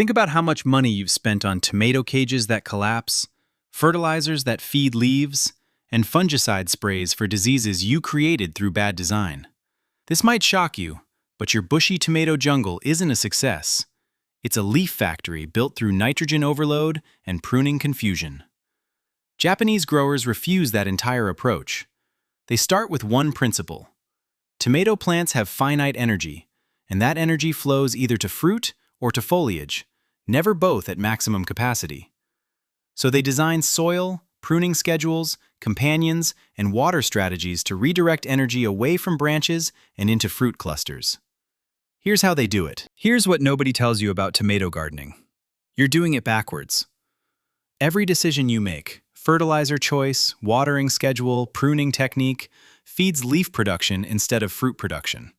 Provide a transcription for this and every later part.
Think about how much money you've spent on tomato cages that collapse, fertilizers that feed leaves, and fungicide sprays for diseases you created through bad design. This might shock you, but your bushy tomato jungle isn't a success. It's a leaf factory built through nitrogen overload and pruning confusion. Japanese growers refuse that entire approach. They start with one principle. Tomato plants have finite energy, and that energy flows either to fruit or to foliage, never both at maximum capacity. So they design soil, pruning schedules, companions, and water strategies to redirect energy away from branches and into fruit clusters. Here's how they do it. Here's what nobody tells you about tomato gardening. You're doing it backwards. Every decision you make, fertilizer choice, watering schedule, pruning technique, feeds leaf production instead of fruit production.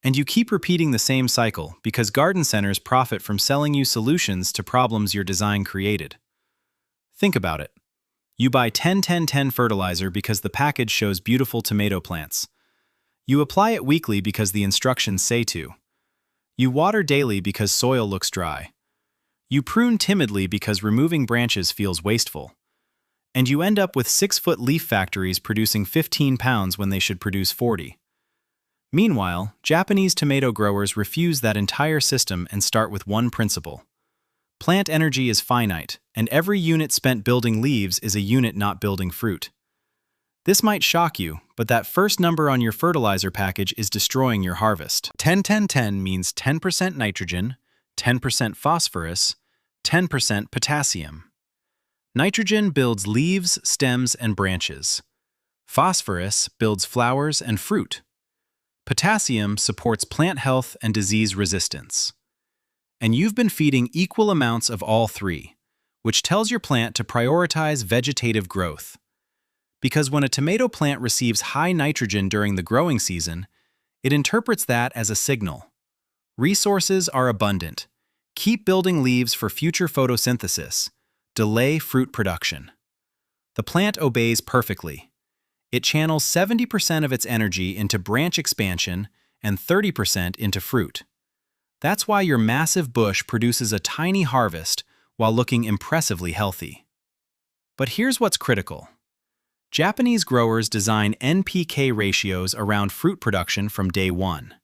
And you keep repeating the same cycle because garden centers profit from selling you solutions to problems your design created. Think about it. You buy 10-10-10 fertilizer because the package shows beautiful tomato plants. You apply it weekly because the instructions say to. You water daily because soil looks dry. You prune timidly because removing branches feels wasteful. And you end up with 6-foot leaf factories producing 15 pounds when they should produce 40. Meanwhile, Japanese tomato growers refuse that entire system and start with one principle. Plant energy is finite, and every unit spent building leaves is a unit not building fruit. This might shock you, but that first number on your fertilizer package is destroying your harvest. 10-10-10 means 10% nitrogen, 10% phosphorus, 10% potassium. Nitrogen builds leaves, stems, and branches. Phosphorus builds flowers and fruit. Potassium supports plant health and disease resistance. And you've been feeding equal amounts of all three, which tells your plant to prioritize vegetative growth. Because when a tomato plant receives high nitrogen during the growing season, it interprets that as a signal. Resources are abundant. Keep building leaves for future photosynthesis. Delay fruit production. The plant obeys perfectly. It channels 70% of its energy into branch expansion and 30% into fruit. That's why your massive bush produces a tiny harvest while looking impressively healthy. But here's what's critical. Japanese growers design NPK ratios around fruit production from day one.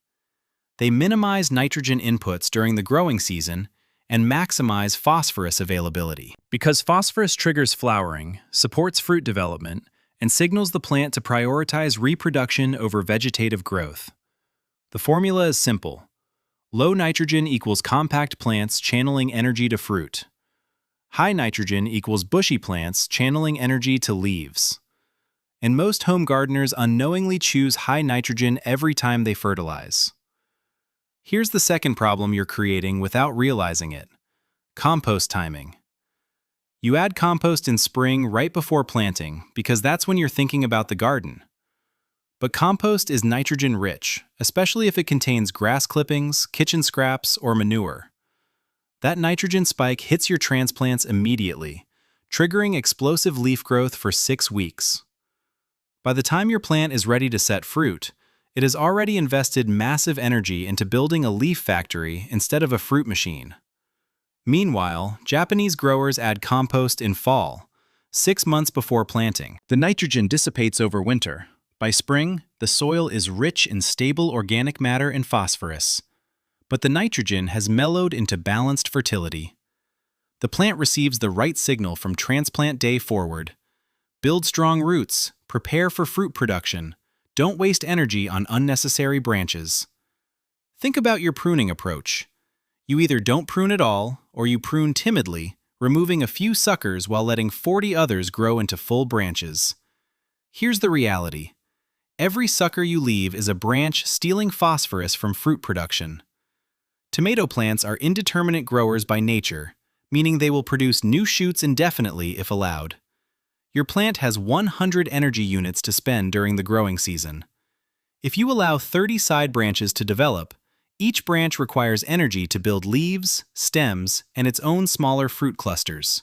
They minimize nitrogen inputs during the growing season and maximize phosphorus availability. Because phosphorus triggers flowering, supports fruit development, and signals the plant to prioritize reproduction over vegetative growth. The formula is simple. Low nitrogen equals compact plants channeling energy to fruit. High nitrogen equals bushy plants channeling energy to leaves. And most home gardeners unknowingly choose high nitrogen every time they fertilize. Here's the second problem you're creating without realizing it. Compost timing. You add compost in spring right before planting because that's when you're thinking about the garden. But compost is nitrogen-rich, especially if it contains grass clippings, kitchen scraps, or manure. That nitrogen spike hits your transplants immediately, triggering explosive leaf growth for 6 weeks. By the time your plant is ready to set fruit, it has already invested massive energy into building a leaf factory instead of a fruit machine. Meanwhile, Japanese growers add compost in fall, 6 months before planting. The nitrogen dissipates over winter. By spring, the soil is rich in stable organic matter and phosphorus. But the nitrogen has mellowed into balanced fertility. The plant receives the right signal from transplant day forward. Build strong roots, prepare for fruit production, don't waste energy on unnecessary branches. Think about your pruning approach. You either don't prune at all, or you prune timidly, removing a few suckers while letting 40 others grow into full branches. Here's the reality. Every sucker you leave is a branch stealing phosphorus from fruit production. Tomato plants are indeterminate growers by nature, meaning they will produce new shoots indefinitely if allowed. Your plant has 100 energy units to spend during the growing season. If you allow 30 side branches to develop, each branch requires energy to build leaves, stems, and its own smaller fruit clusters.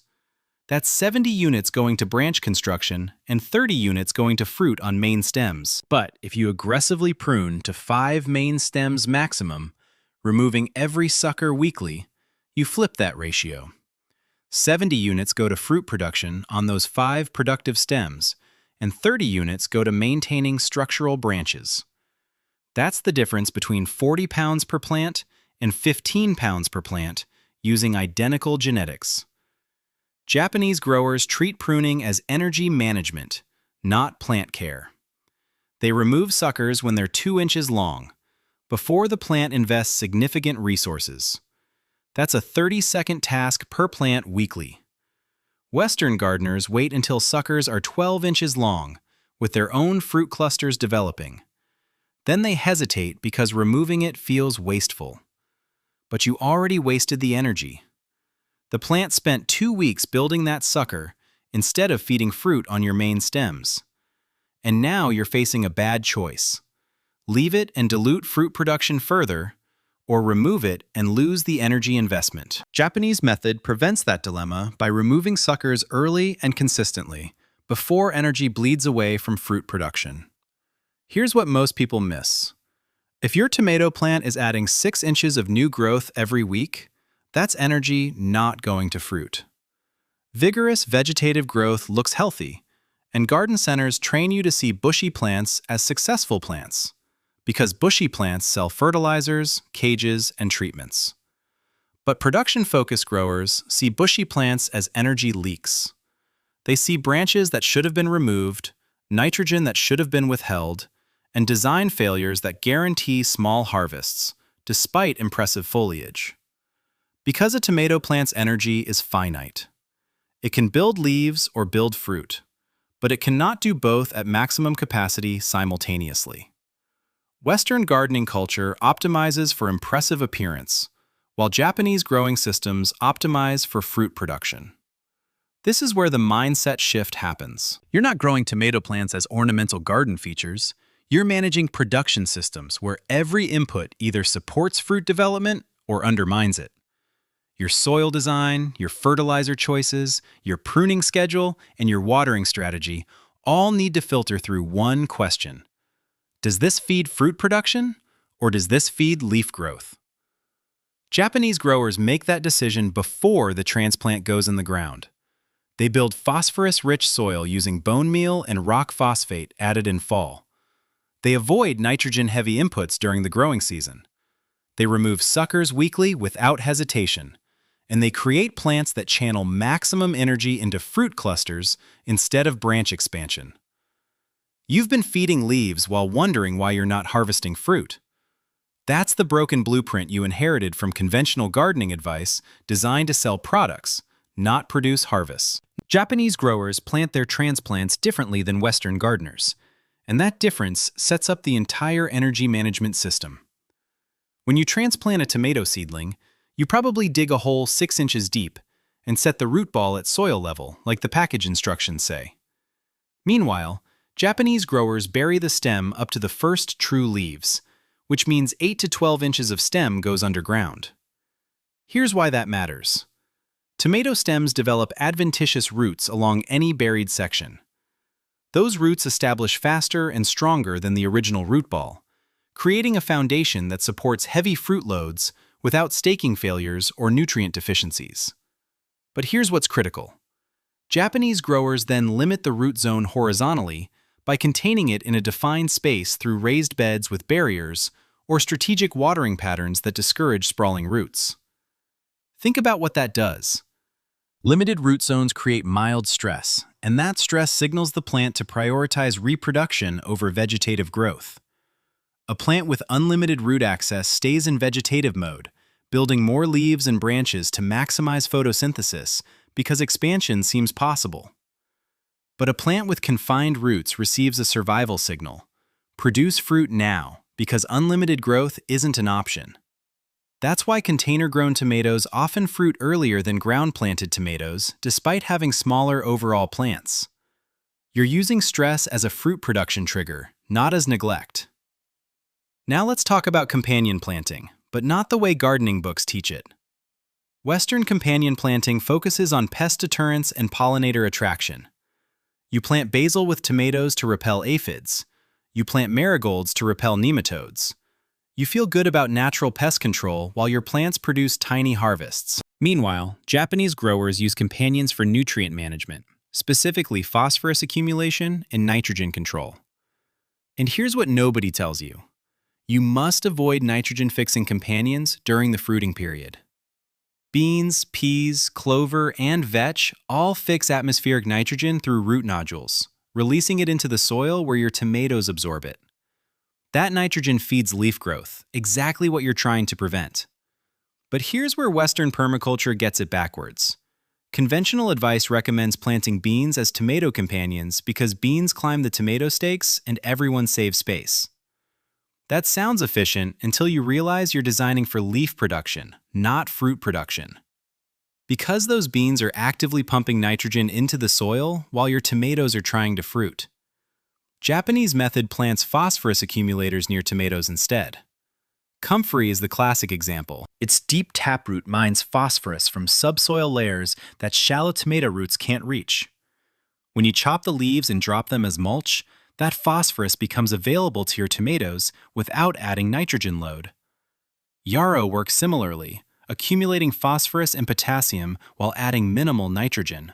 That's 70 units going to branch construction and 30 units going to fruit on main stems. But if you aggressively prune to 5 main stems maximum, removing every sucker weekly, You flip that ratio. 70 units go to fruit production on those 5 productive stems, and 30 units go to maintaining structural branches. That's the difference between 40 pounds per plant and 15 pounds per plant using identical genetics. Japanese growers treat pruning as energy management, not plant care. They remove suckers when they're 2 inches long, before the plant invests significant resources. That's a 30-second task per plant weekly. Western gardeners wait until suckers are 12 inches long, with their own fruit clusters developing. Then they hesitate because removing it feels wasteful. But you already wasted the energy. The plant spent 2 weeks building that sucker instead of feeding fruit on your main stems. And now you're facing a bad choice. Leave it and dilute fruit production further, or remove it and lose the energy investment. Japanese method prevents that dilemma by removing suckers early and consistently, before energy bleeds away from fruit production. Here's what most people miss. If your tomato plant is adding 6 inches of new growth every week, that's energy not going to fruit. Vigorous vegetative growth looks healthy, and garden centers train you to see bushy plants as successful plants, because bushy plants sell fertilizers, cages, and treatments. But production-focused growers see bushy plants as energy leaks. They see branches that should have been removed, nitrogen that should have been withheld, and design failures that guarantee small harvests, despite impressive foliage. Because a tomato plant's energy is finite. It can build leaves or build fruit, but it cannot do both at maximum capacity simultaneously. Western gardening culture optimizes for impressive appearance, while Japanese growing systems optimize for fruit production. This is where the mindset shift happens. You're not growing tomato plants as ornamental garden features. You're managing production systems where every input either supports fruit development or undermines it. Your soil design, your fertilizer choices, your pruning schedule, and your watering strategy all need to filter through one question. Does this feed fruit production, or does this feed leaf growth? Japanese growers make that decision before the transplant goes in the ground. They build phosphorus-rich soil using bone meal and rock phosphate added in fall. They avoid nitrogen-heavy inputs during the growing season. They remove suckers weekly without hesitation, and they create plants that channel maximum energy into fruit clusters instead of branch expansion. You've been feeding leaves while wondering why you're not harvesting fruit. That's the broken blueprint you inherited from conventional gardening advice designed to sell products, not produce harvests. Japanese growers plant their transplants differently than Western gardeners, and that difference sets up the entire energy management system. When you transplant a tomato seedling, you probably dig a hole 6 inches deep and set the root ball at soil level, like the package instructions say. Meanwhile, Japanese growers bury the stem up to the first true leaves, which means 8 to 12 inches of stem goes underground. Here's why that matters. Tomato stems develop adventitious roots along any buried section. Those roots establish faster and stronger than the original root ball, creating a foundation that supports heavy fruit loads without staking failures or nutrient deficiencies. But here's what's critical. Japanese growers then limit the root zone horizontally by containing it in a defined space through raised beds with barriers or strategic watering patterns that discourage sprawling roots. Think about what that does. Limited root zones create mild stress, and that stress signals the plant to prioritize reproduction over vegetative growth. A plant with unlimited root access stays in vegetative mode, building more leaves and branches to maximize photosynthesis because expansion seems possible. But a plant with confined roots receives a survival signal. Produce fruit now, because unlimited growth isn't an option. That's why container-grown tomatoes often fruit earlier than ground-planted tomatoes, despite having smaller overall plants. You're using stress as a fruit production trigger, not as neglect. Now let's talk about companion planting, but not the way gardening books teach it. Western companion planting focuses on pest deterrence and pollinator attraction. You plant basil with tomatoes to repel aphids. You plant marigolds to repel nematodes. You feel good about natural pest control while your plants produce tiny harvests. Meanwhile, Japanese growers use companions for nutrient management, specifically phosphorus accumulation and nitrogen control. And here's what nobody tells you. You must avoid nitrogen-fixing companions during the fruiting period. Beans, peas, clover, and vetch all fix atmospheric nitrogen through root nodules, releasing it into the soil where your tomatoes absorb it. That nitrogen feeds leaf growth, exactly what you're trying to prevent. But here's where Western permaculture gets it backwards. Conventional advice recommends planting beans as tomato companions because beans climb the tomato stakes and everyone saves space. That sounds efficient until you realize you're designing for leaf production, not fruit production. Because those beans are actively pumping nitrogen into the soil while your tomatoes are trying to fruit. Japanese method plants phosphorus accumulators near tomatoes instead. Comfrey is the classic example. Its deep taproot mines phosphorus from subsoil layers that shallow tomato roots can't reach. When you chop the leaves and drop them as mulch, that phosphorus becomes available to your tomatoes without adding nitrogen load. Yarrow works similarly, accumulating phosphorus and potassium while adding minimal nitrogen.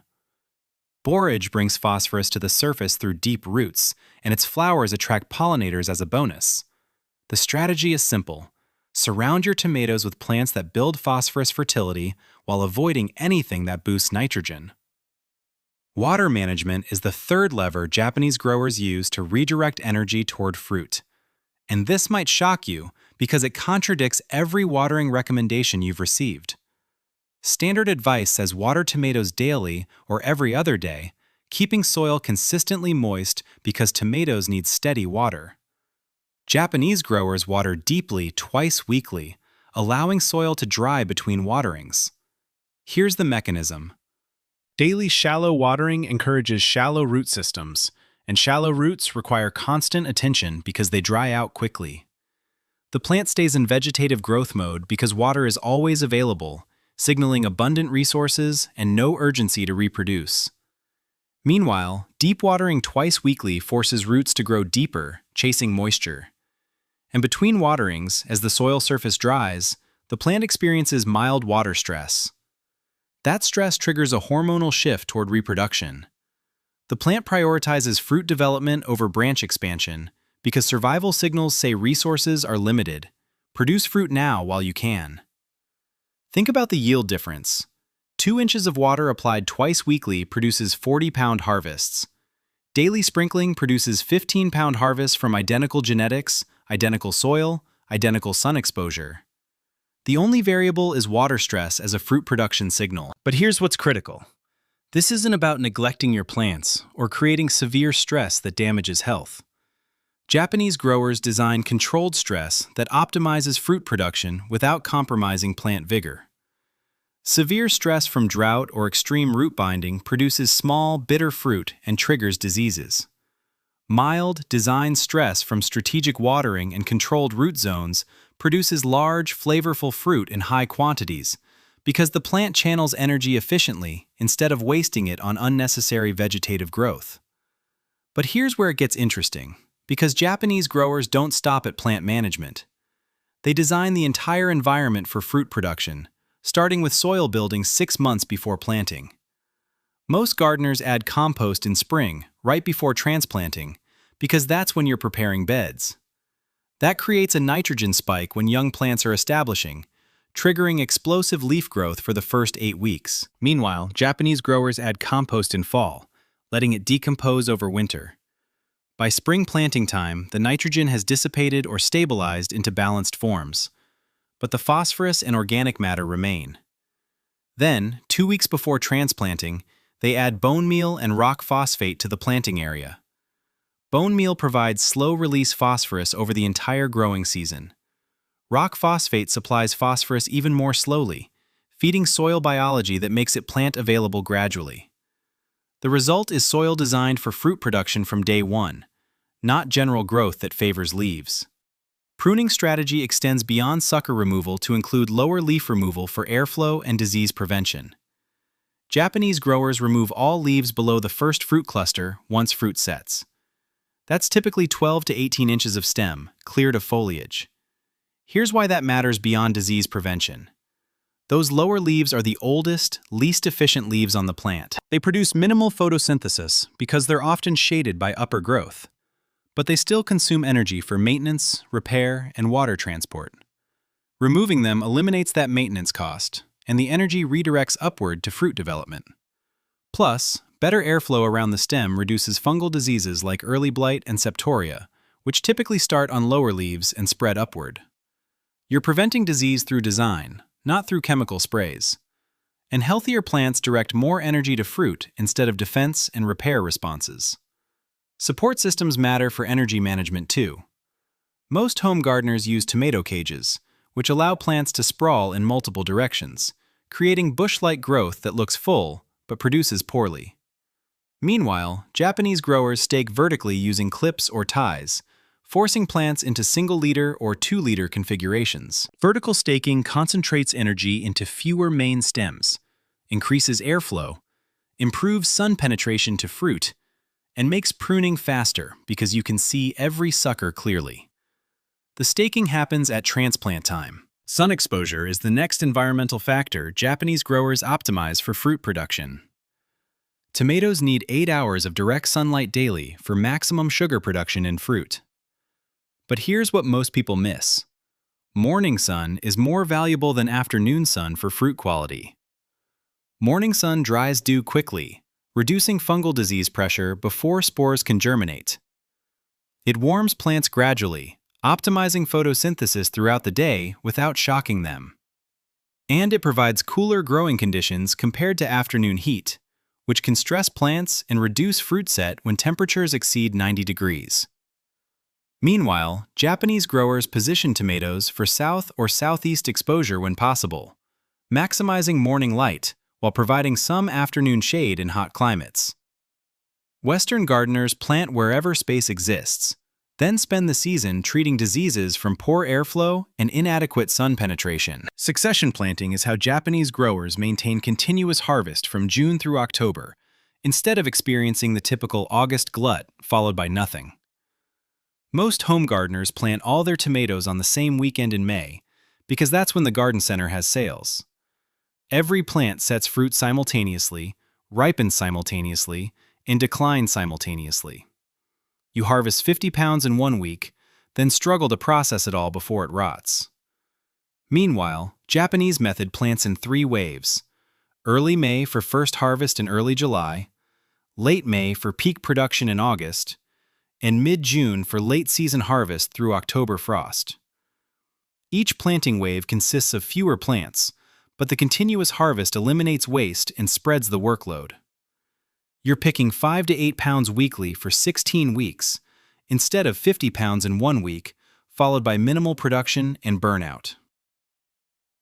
Borage brings phosphorus to the surface through deep roots, and its flowers attract pollinators as a bonus. The strategy is simple. Surround your tomatoes with plants that build phosphorus fertility while avoiding anything that boosts nitrogen. Water management is the third lever Japanese growers use to redirect energy toward fruit. And this might shock you because it contradicts every watering recommendation you've received. Standard advice says water tomatoes daily or every other day, keeping soil consistently moist because tomatoes need steady water. Japanese growers water deeply twice weekly, allowing soil to dry between waterings. Here's the mechanism. Daily shallow watering encourages shallow root systems, and shallow roots require constant attention because they dry out quickly. The plant stays in vegetative growth mode because water is always available, signaling abundant resources and no urgency to reproduce. Meanwhile, deep watering twice weekly forces roots to grow deeper, chasing moisture. And between waterings, as the soil surface dries, the plant experiences mild water stress. That stress triggers a hormonal shift toward reproduction. The plant prioritizes fruit development over branch expansion because survival signals say resources are limited. Produce fruit now while you can. Think about the yield difference. 2 inches of water applied twice weekly produces 40-pound harvests. Daily sprinkling produces 15-pound harvests from identical genetics, identical soil, identical sun exposure. The only variable is water stress as a fruit production signal. But here's what's critical. This isn't about neglecting your plants or creating severe stress that damages health. Japanese growers design controlled stress that optimizes fruit production without compromising plant vigor. Severe stress from drought or extreme root binding produces small, bitter fruit and triggers diseases. Mild, designed stress from strategic watering and controlled root zones produces large, flavorful fruit in high quantities because the plant channels energy efficiently instead of wasting it on unnecessary vegetative growth. But here's where it gets interesting, because Japanese growers don't stop at plant management. They design the entire environment for fruit production, starting with soil building 6 months before planting. Most gardeners add compost in spring, right before transplanting, because that's when you're preparing beds. That creates a nitrogen spike when young plants are establishing, triggering explosive leaf growth for the first 8 weeks. Meanwhile, Japanese growers add compost in fall, letting it decompose over winter. By spring planting time, the nitrogen has dissipated or stabilized into balanced forms, but the phosphorus and organic matter remain. Then, 2 weeks before transplanting, they add bone meal and rock phosphate to the planting area. Bone meal provides slow-release phosphorus over the entire growing season. Rock phosphate supplies phosphorus even more slowly, feeding soil biology that makes it plant available gradually. The result is soil designed for fruit production from day one, not general growth that favors leaves. Pruning strategy extends beyond sucker removal to include lower leaf removal for airflow and disease prevention. Japanese growers remove all leaves below the first fruit cluster once fruit sets. That's typically 12 to 18 inches of stem, cleared of foliage. Here's why that matters beyond disease prevention. Those lower leaves are the oldest, least efficient leaves on the plant. They produce minimal photosynthesis because they're often shaded by upper growth, but they still consume energy for maintenance, repair, and water transport. Removing them eliminates that maintenance cost, and the energy redirects upward to fruit development. Plus, better airflow around the stem reduces fungal diseases like early blight and septoria, which typically start on lower leaves and spread upward. You're preventing disease through design, not through chemical sprays. And healthier plants direct more energy to fruit instead of defense and repair responses. Support systems matter for energy management too. Most home gardeners use tomato cages, which allow plants to sprawl in multiple directions, creating bush-like growth that looks full but produces poorly. Meanwhile, Japanese growers stake vertically using clips or ties, forcing plants into single-liter or two-liter configurations. Vertical staking concentrates energy into fewer main stems, increases airflow, improves sun penetration to fruit, and makes pruning faster because you can see every sucker clearly. The staking happens at transplant time. Sun exposure is the next environmental factor Japanese growers optimize for fruit production. Tomatoes need 8 hours of direct sunlight daily for maximum sugar production in fruit. But here's what most people miss. Morning sun is more valuable than afternoon sun for fruit quality. Morning sun dries dew quickly, reducing fungal disease pressure before spores can germinate. It warms plants gradually, optimizing photosynthesis throughout the day without shocking them. And it provides cooler growing conditions compared to afternoon heat, which can stress plants and reduce fruit set when temperatures exceed 90 degrees. Meanwhile, Japanese growers position tomatoes for south or southeast exposure when possible, maximizing morning light while providing some afternoon shade in hot climates. Western gardeners plant wherever space exists, then spend the season treating diseases from poor airflow and inadequate sun penetration. Succession planting is how Japanese growers maintain continuous harvest from June through October, instead of experiencing the typical August glut followed by nothing. Most home gardeners plant all their tomatoes on the same weekend in May, because that's when the garden center has sales. Every plant sets fruit simultaneously, ripens simultaneously, and declines simultaneously. You harvest 50 pounds in 1 week, then struggle to process it all before it rots. Meanwhile, Japanese method plants in 3 waves: early May for first harvest in early July, late May for peak production in August, and mid-June for late-season harvest through October frost. Each planting wave consists of fewer plants, but the continuous harvest eliminates waste and spreads the workload. You're picking 5 to 8 pounds weekly for 16 weeks, instead of 50 pounds in 1 week, followed by minimal production and burnout.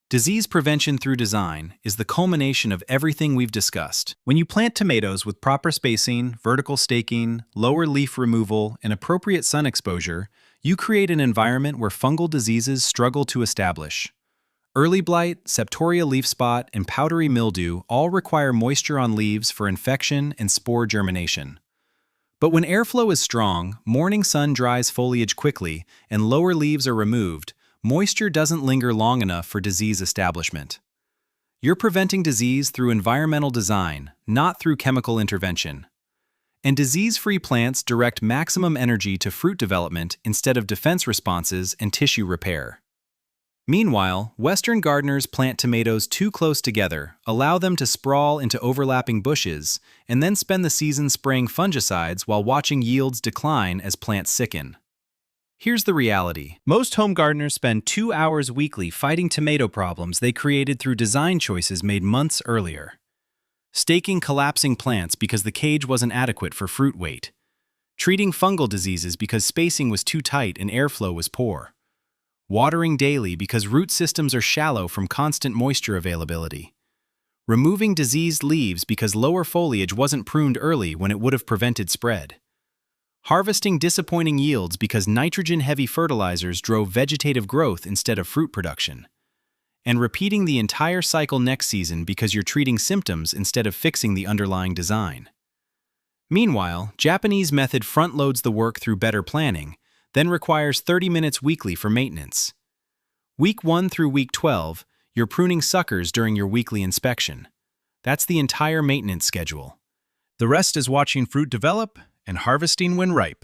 Disease prevention through design is the culmination of everything we've discussed. When you plant tomatoes with proper spacing, vertical staking, lower leaf removal, and appropriate sun exposure, you create an environment where fungal diseases struggle to establish. Early blight, septoria leaf spot, and powdery mildew all require moisture on leaves for infection and spore germination. But when airflow is strong, morning sun dries foliage quickly, and lower leaves are removed, moisture doesn't linger long enough for disease establishment. You're preventing disease through environmental design, not through chemical intervention. And disease-free plants direct maximum energy to fruit development instead of defense responses and tissue repair. Meanwhile, Western gardeners plant tomatoes too close together, allow them to sprawl into overlapping bushes, and then spend the season spraying fungicides while watching yields decline as plants sicken. Here's the reality. Most home gardeners spend 2 hours weekly fighting tomato problems they created through design choices made months earlier. Staking collapsing plants because the cage wasn't adequate for fruit weight. Treating fungal diseases because spacing was too tight and airflow was poor. Watering daily because root systems are shallow from constant moisture availability. Removing diseased leaves because lower foliage wasn't pruned early when it would have prevented spread. Harvesting disappointing yields because nitrogen-heavy fertilizers drove vegetative growth instead of fruit production. And repeating the entire cycle next season because you're treating symptoms instead of fixing the underlying design. Meanwhile, Japanese method front-loads the work through better planning, then requires 30 minutes weekly for maintenance. Week 1 through week 12, you're pruning suckers during your weekly inspection. That's the entire maintenance schedule. The rest is watching fruit develop and harvesting when ripe.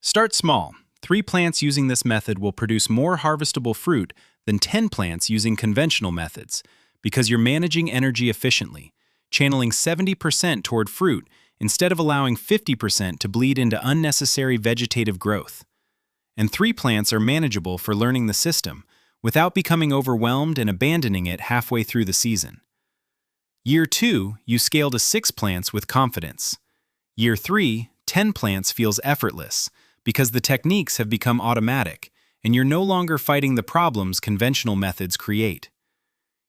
Start small. 3 plants using this method will produce more harvestable fruit than 10 plants using conventional methods because you're managing energy efficiently, channeling 70% toward fruit instead of allowing 50% to bleed into unnecessary vegetative growth. And 3 plants are manageable for learning the system without becoming overwhelmed and abandoning it halfway through the season. Year 2, you scale to 6 plants with confidence. Year 3, 10 plants feels effortless because the techniques have become automatic and you're no longer fighting the problems conventional methods create.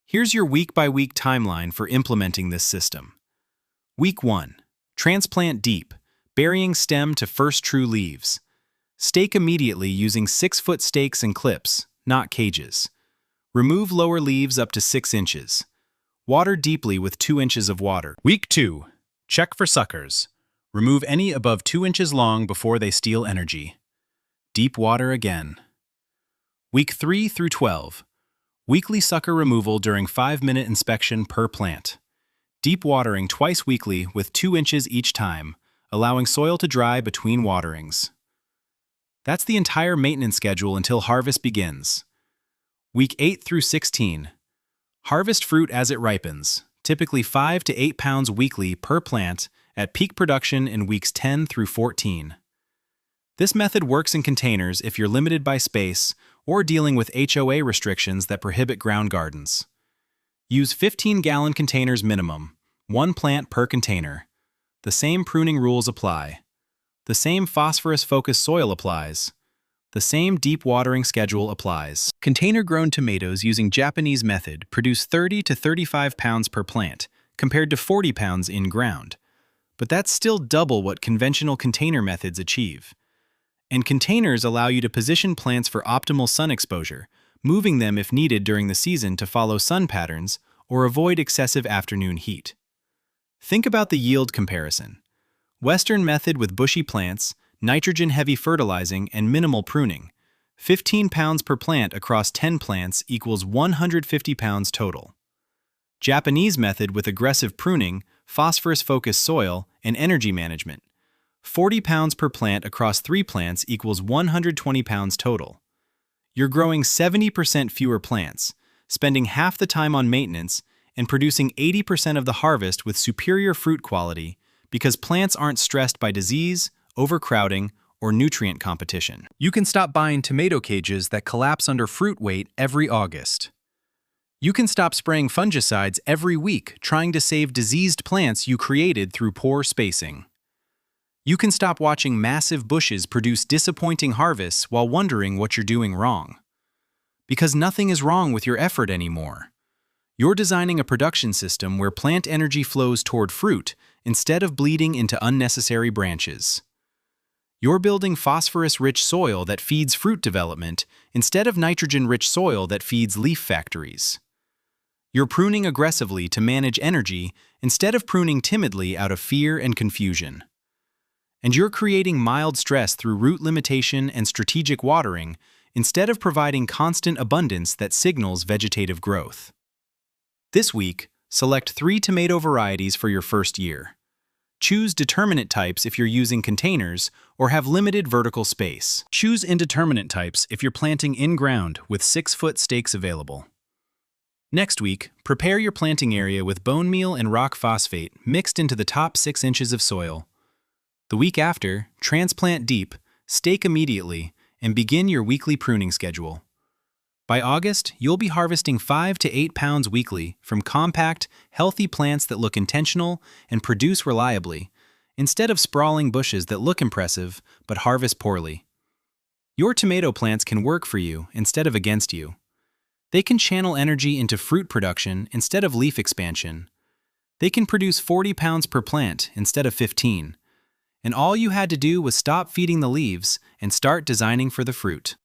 Here's your week-by-week timeline for implementing this system. Week 1. Transplant deep, burying stem to first true leaves. Stake immediately using 6-foot stakes and clips, not cages. Remove lower leaves up to 6 inches. Water deeply with 2 inches of water. Week 2. Check for suckers. Remove any above 2 inches long before they steal energy. Deep water again. Week 3 through 12. Weekly sucker removal during 5-minute inspection per plant. Deep watering twice weekly with 2 inches each time, allowing soil to dry between waterings. That's the entire maintenance schedule until harvest begins. Week 8 through 16. Harvest fruit as it ripens, typically 5 to 8 pounds weekly per plant at peak production in weeks 10 through 14. This method works in containers if you're limited by space or dealing with HOA restrictions that prohibit ground gardens. Use 15-gallon containers minimum, 1 plant per container. The same pruning rules apply. The same phosphorus-focused soil applies. The same deep watering schedule applies. Container-grown tomatoes using Japanese method produce 30 to 35 pounds per plant, compared to 40 pounds in ground. But that's still double what conventional container methods achieve. And containers allow you to position plants for optimal sun exposure, moving them if needed during the season to follow sun patterns or avoid excessive afternoon heat. Think about the yield comparison. Western method with bushy plants, nitrogen-heavy fertilizing, and minimal pruning. 15 pounds per plant across 10 plants equals 150 pounds total. Japanese method with aggressive pruning, phosphorus-focused soil, and energy management. 40 pounds per plant across 3 plants equals 120 pounds total. You're growing 70% fewer plants, spending half the time on maintenance, and producing 80% of the harvest with superior fruit quality because plants aren't stressed by disease, overcrowding, or nutrient competition. You can stop buying tomato cages that collapse under fruit weight every August. You can stop spraying fungicides every week trying to save diseased plants you created through poor spacing. You can stop watching massive bushes produce disappointing harvests while wondering what you're doing wrong. Because nothing is wrong with your effort anymore. You're designing a production system where plant energy flows toward fruit instead of bleeding into unnecessary branches. You're building phosphorus-rich soil that feeds fruit development instead of nitrogen-rich soil that feeds leaf factories. You're pruning aggressively to manage energy instead of pruning timidly out of fear and confusion. And you're creating mild stress through root limitation and strategic watering instead of providing constant abundance that signals vegetative growth. This week, select 3 tomato varieties for your first year. Choose determinate types if you're using containers or have limited vertical space. Choose indeterminate types if you're planting in-ground with 6-foot stakes available. Next week, prepare your planting area with bone meal and rock phosphate mixed into the top 6 inches of soil. The week after, transplant deep, stake immediately, and begin your weekly pruning schedule. By August, you'll be harvesting 5 to 8 pounds weekly from compact, healthy plants that look intentional and produce reliably, instead of sprawling bushes that look impressive but harvest poorly. Your tomato plants can work for you instead of against you. They can channel energy into fruit production instead of leaf expansion. They can produce 40 pounds per plant instead of 15. And all you had to do was stop feeding the leaves and start designing for the fruit.